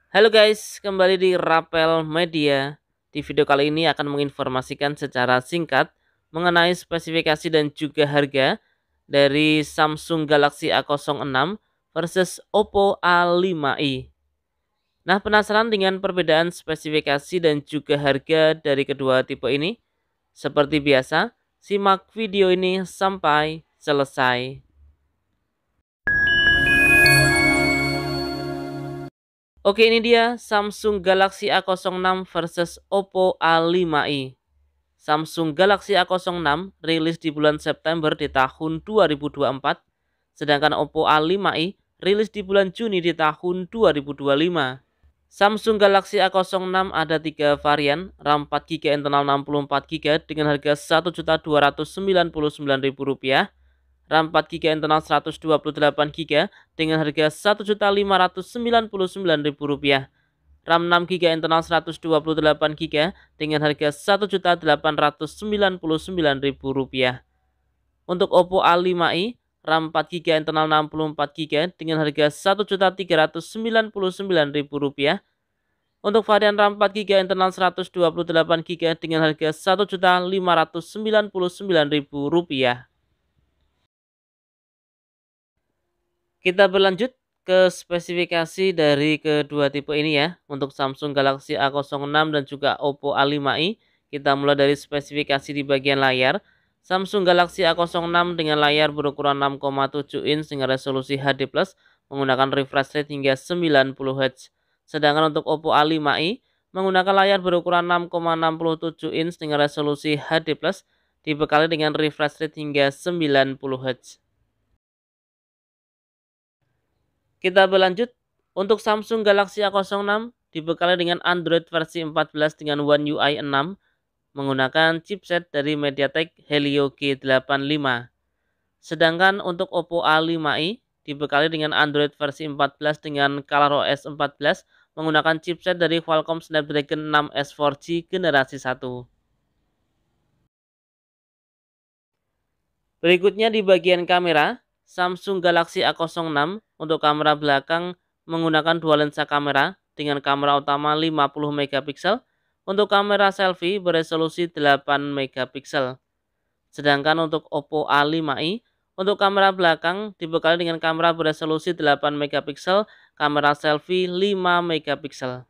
Halo guys, kembali di Rapel Media. Di video kali ini akan menginformasikan secara singkat mengenai spesifikasi dan juga harga dari Samsung Galaxy A06 versus Oppo A5i. Nah, penasaran dengan perbedaan spesifikasi dan juga harga dari kedua tipe ini? Seperti biasa, simak video ini sampai selesai. Oke, ini dia Samsung Galaxy A06 versus Oppo A5i. Samsung Galaxy A06 rilis di bulan September di tahun 2024, sedangkan Oppo A5i rilis di bulan Juni di tahun 2025. Samsung Galaxy A06 ada 3 varian, RAM 4GB internal 64GB dengan harga Rp1.299.000, RAM 4GB internal 128GB dengan harga Rp1.599.000, RAM 6GB internal 128GB dengan harga Rp1.899.000. Untuk Oppo A5i, RAM 4GB internal 64GB dengan harga Rp1.399.000. Untuk varian RAM 4GB internal 128GB dengan harga Rp1.599.000. Kita berlanjut ke spesifikasi dari kedua tipe ini ya. Untuk Samsung Galaxy A06 dan juga Oppo A5i, kita mulai dari spesifikasi di bagian layar. Samsung Galaxy A06 dengan layar berukuran 6,7 inch dengan resolusi HD+, menggunakan refresh rate hingga 90Hz. Sedangkan untuk Oppo A5i menggunakan layar berukuran 6,67 inch dengan resolusi HD+, dibekali dengan refresh rate hingga 90Hz. Kita berlanjut, untuk Samsung Galaxy A06 dibekali dengan Android versi 14 dengan One UI 6 menggunakan chipset dari MediaTek Helio G85. Sedangkan untuk Oppo A5i dibekali dengan Android versi 14 dengan ColorOS 14 menggunakan chipset dari Qualcomm Snapdragon 6S 4G generasi 1. Berikutnya di bagian kamera, Samsung Galaxy A06 untuk kamera belakang menggunakan dua lensa kamera dengan kamera utama 50 megapiksel, untuk kamera selfie beresolusi 8 megapiksel. Sedangkan untuk Oppo A5i untuk kamera belakang dibekali dengan kamera beresolusi 8 megapiksel, kamera selfie 5 megapiksel.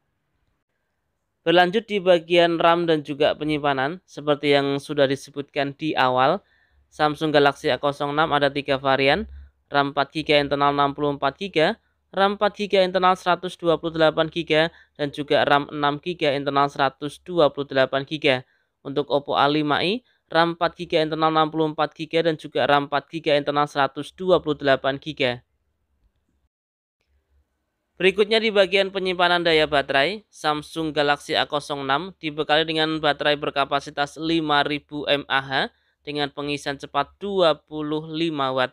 Berlanjut di bagian RAM dan juga penyimpanan, seperti yang sudah disebutkan di awal, Samsung Galaxy A06 ada 3 varian, RAM 4GB internal 64GB, RAM 4GB internal 128GB, dan juga RAM 6GB internal 128GB. Untuk Oppo A5i, RAM 4GB internal 64GB dan juga RAM 4GB internal 128GB. Berikutnya di bagian penyimpanan daya baterai, Samsung Galaxy A06 dibekali dengan baterai berkapasitas 5000 mAh dengan pengisian cepat 25 Watt.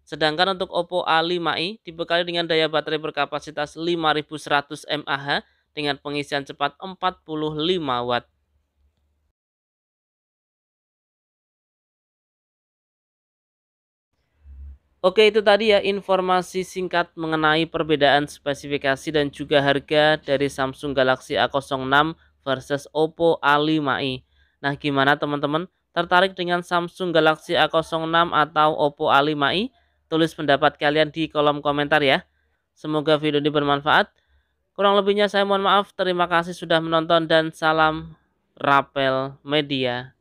Sedangkan untuk Oppo A5i dibekali dengan daya baterai berkapasitas 5100 mAh dengan pengisian cepat 45 Watt. Oke, itu tadi ya informasi singkat mengenai perbedaan spesifikasi dan juga harga dari Samsung Galaxy A06 versus Oppo A5i. Nah, gimana teman-teman? Tertarik dengan Samsung Galaxy A06 atau Oppo A5i? Tulis pendapat kalian di kolom komentar ya. Semoga video ini bermanfaat. Kurang lebihnya saya mohon maaf. Terima kasih sudah menonton dan salam Rapel Media.